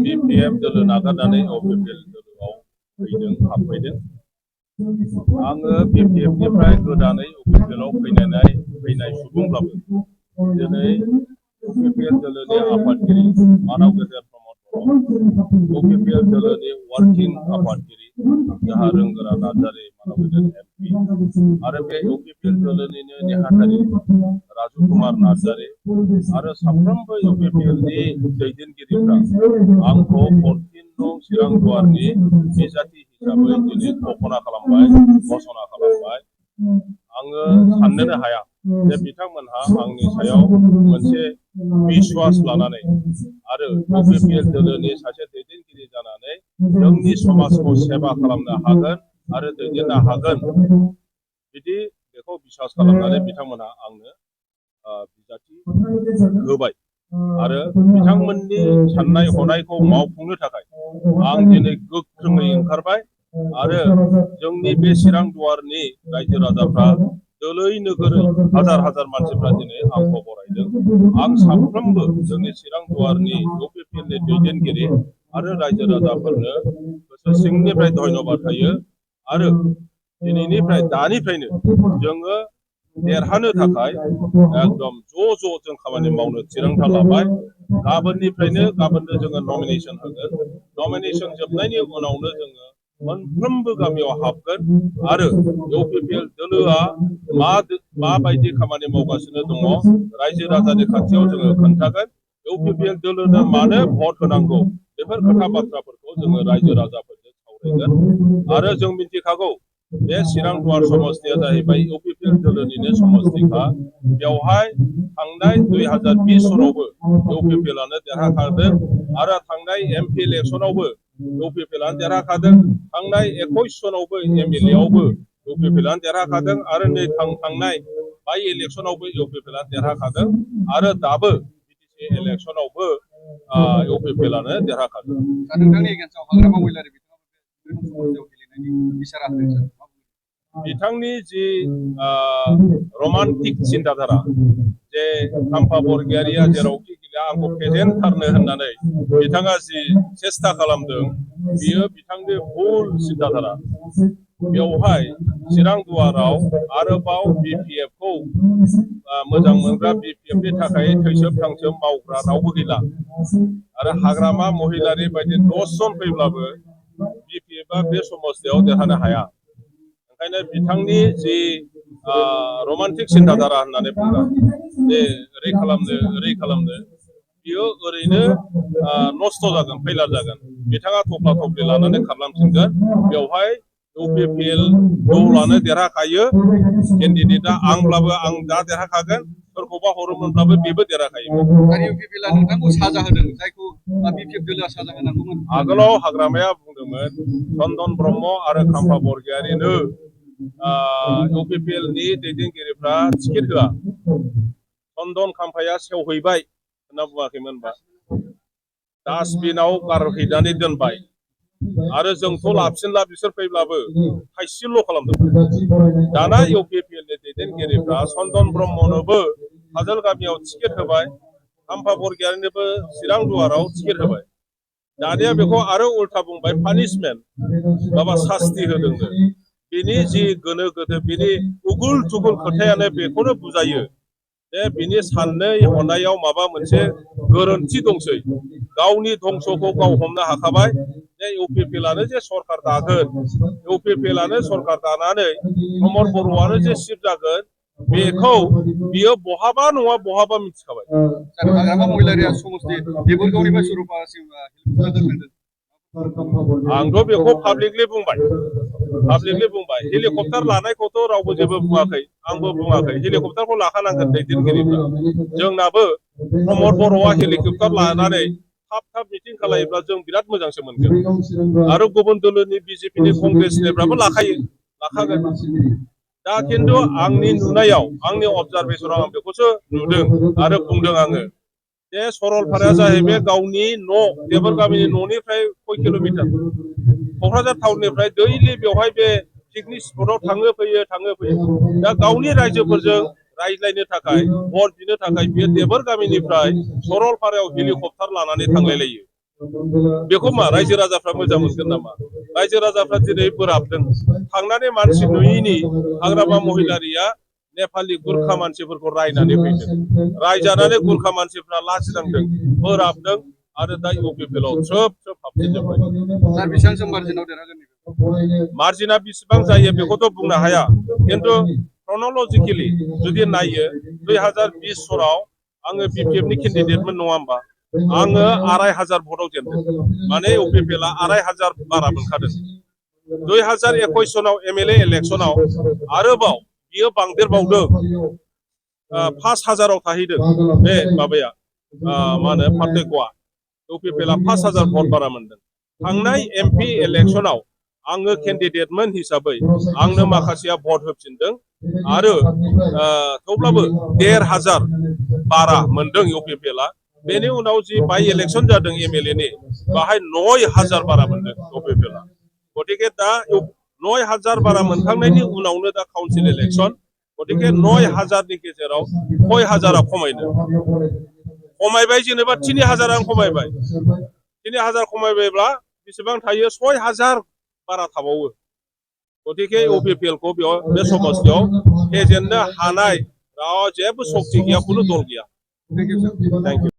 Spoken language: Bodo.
BPF dulu nagarनानै OPPL duluआव हाबफैदों आङो BPF निफ्राय गोदानै OPPL आव फैनाय सुबुंब्लाबो दिनै OPPL दलोनि आफादगिरि मानाव गेजेर प्रमद बर' OPPL दलोनि वार्किं आफादगिरि जाहा रोंगोरा नार्जारी मानाव गेजेर MP आरो बे OPPL दलोनिनो नेहाथारि राजु कुमार नार्जारी आरो साफ्रोमबो OPPL नि दैदेनगिरिफ्रा आंखौ 14 नं चिरां दुवारनि बिजाथि हिसाबै दिनै घोषणा खालामबाय आङो साननोनो हाया जे बिथांमोनहा आंनि सायाव मोनसे विश्वास लानानै आरो OPPL दलोनि सासे दैदेनगिरि जानानै जोंनि समाजखौ सेवा खालामनो हागोन आरो दैदेननो हागोन बिदि बेखौ बिसास खालामनानै बिथांमोनहा आंनो बिजाथि होबाय आरो बिथांमोननि साननाय हनायखौ मावफुंनो थाखाय आं दिनै गोख्रोङै ओंखारबाय आरो जोंनि बे चिरां दुवारनि रायजो राजाफ्रा दोलै नोगोरै हाजार मानसिफ्रा दिनै आंखौ बरायदों आं साफ्रोमबो जोंनि चिरां दुवारनि OPPL नि दैदेनगिरि आरो रायजो राजाफोरनो गोसो सिंनिफ्राय धन्यबाद होयो आरो दिनैनिफ्राय दानिफ्रायनो जोङो देरहानो थाखाय एकदम ज' जों खामानि मावनो थिरांथा लाबाय गाबोननो जोङो नमिनेशन होगोन नमिनेशन जोबनायनि उनावनो जोङो मोनफ्रोमबो गामियाव हाबगोन आरो OPPL दोलोआ माबायदि खामानि मावगासिनो दङ रायजो राजानि खाथियाव जोङो खोन्थागोन OPPL दोलोनो मानो भट होनांगौ बेफोर खोथा बाथ्राफोरखौ जोङो रायजो राजाफोरजों सावरायगोन आरो जों मिथिखागौ बे चिरां दुवार समस्तिया जाहैबाय OPPL दोलोनिनो समस्तिखा बेवहाय थांनाय 2020 सनावबो OPPL आनो देरहाखादों आरो थांनाय MP इलेक्शनावबो OPPL आनो देरहाखादों थांनाय 21 सनावबो MLA आवबो OPPL आनो देरहाखादों आरो नै थांनाय बाय इलेक्शनावबो OPPL आनो देरहाखादों आरो दाबो BTC इलेक्शनावबो OPPL आनो देरहाखादों नोंथांनि एगेन्स्टआव हाग्रामा महिलारि बिथाङा गेलेनायनि इसारा होदों बिथांनि जि रमान्टिक चिन्ताधारा जे खाम्फा बरगयारिया जेरावखि गैया आंखौ फेजेनथारनो होननानै बिथाङा जि सेस्ता खालामदों बियो बिथांनि भुल चिन्ताधारा बेवहाय चिरां दुवाराव आरोबाव BPF खौ मोजां मोनग्रा BPF नि थाखाय थैसोब थांसोब मावग्रा रावबो गैला आरो हाग्रामा महिलारि बायदि 10 जन फैब्लाबो BPF आ बे समस्तियाव देरहानो हाया ओंखायनो बिथांनि जि रमान्टिक चिन्ताधारा होननानै बुंदों जे ओरै खालामनो बियो ओरैनो नस्थ' जागोन फैलार जागोन बिथाङा थफ्ला थफ्लि लानानै खारलांफिनगोन बेवहाय OPPL दलानो देरहाखायो केन्डिडेटआ आंब्लाबो आं दा देरहाखागोन सोरखौबा हरोमोनब्लाबो बेबो देरहाखायो UPPL आ नोंथांखौ साजा होदों जायखौ BPF दोलोआ साजा होनांगौमोन आगोलाव हाग्रामाया बुंदोंमोन चन्दन ब्रह्म आरो खाम्फा बरगयारिनो UPPL नि दैदेनगिरिफ्रा टिकेट होआ चन्दन खाम्फाया सेवहैबाय होनना बुङाखैमोनबा डास्टबिनाव गारहैनानै दोनबाय आरो जोंथ' लाबसिनला बिसोर फैब्लाबो थाइसेल' खालामदोंमोन दाना UPPL नि दैदेनगिरिफ्रा चन्दन ब्रह्मनोबो काजोल गामियाव टिकेट होबाय खाम्फा बरगयारिनोबो चिरां दुवाराव टिकेट होबाय दानिया बेखौ आरो उल्था बुंबाय पानिशमेन्ट माबा सास्ति होदोंनो बिनि जि गोनो गोथो बिनि उगुल थुगुल खोथायानो बेखौनो बुजायो जे बिनि साननाय हनायाव माबा मोनसे गोरोन्थि दंसै गावनि धंसखौ गाव हमनो हाखाबाय जे इउपिपिएलआनो जे सरखार दागोन इउपिपिएलआनो सरखार दानानै प्रमद बर'आनो जे चिफ जागोन बेखौ बियो बहाबा नङा बहाबा मिथिखाबाय सार हाग्रामा महिलारिया समस्ति देबोरगावनिफ्राय सुरुपासिम हेलिकप्टार दोनदों आंथ' बेखौ पाब्लिकलि बुंबाय हेलिकप्टार लानायखौथ' रावबो जेबो बुङाखै आंबो बुङाखै हेलिकप्टारखौ लाखानांगोन दैदेनगिरिफ्रा जोंनाबो प्रमद बर'आ हेलिकप्टार लानानै थाब थाब मिटिं खालायोब्ला जों बिराद मोजांसो मोनगोन आरो गुबुन दोलोनि बिजेपिनि कंग्रेसनिफ्राबो लाखागोन दा खिन्थु आंनि नुनायाव आंनि अबजारभेसनाव आं बेखौसो नुदों आरो बुंदों आङो जे सरलपाराया जाहैबाय गावनि न' देबोर गामिनि न'निफ्राय कय किल'मिटार क'क्राझार टाउननिफ्राय दैलि बेवहाय बे पिकनिक स्पटआव थाङो फैयो दा गावनि रायजोफोरजों रायज्लायनो थाखाय भट बिनो थाखाय बियो देबोर गामिनिफ्राय सरलपारायाव हेलिकप्टार लानानै थांलायलायो बेखौ मा रायजो राजाफ्रा मोजां मोनगोन नामा रायजो राजाफ्रा दिनै बोराबदों थांनानै मानसि नुयैनि हाग्रामा महिलारिया नेपालि गुरखा मानसिफोरखौ रायनानै फैदों रायजानानै गुरखा मानसिफ्रा लाजिनांदों बोराबदों आरो दा इउपिपिएलआव थ्रोब थ्रोब हाबफिनजोब्बाय सार बेसेबांसो मार्जिनाव देरहागोन मार्जिना बेसेबां जायो बेखौथ' बुंनो हाया खिन्थु क्रन'लजिकेलि जुदि नायो 2020 सनाव आङो बिपिएफनि केन्डिडेटमोन नङा होमबा आङो 2500 भटआव जेनदों माने इउपिपिएलआ 2500 बारा मोनखादों 2021 सनाव एमएलए इलेक्सनाव आरोबाव बियो बांदेरबावदों 5000आव थाहैदों बे माबाया मा होनो पार्थक्यआ इउपिपिएलआ 5000 भट बारा मोनदों थांनाय एमपि इलेक्सनाव आङो केन्डिडेटमोन हिसाबै आंनो माखासेया भट होफिनदों आरो थेवब्लाबो 1500 बारा मोनदों इउपिपिएलआ बेनि उनाव जि बाइ इलेक्सन जादों एमएलएनि बाहाय 9000 बारा मोनदों इउपिपिएलआ गतिके दा 9000 बारा मोनखांनायनि उनावनो दा काउन्सिल इलेक्सन गतिके 9000नि गेजेराव 6000आ खमायबाय जेनेबा 3000 आं खमायबाय 3000 खमायबायब्ला बेसेबां थायो 6000 बारा थाबावो गतिके इउपिपिएलखौ बेयाव बे समस्तियाव फेजेननो हानाय जेबो सक्ति गैया खुनु दल गैया thank you sir thank U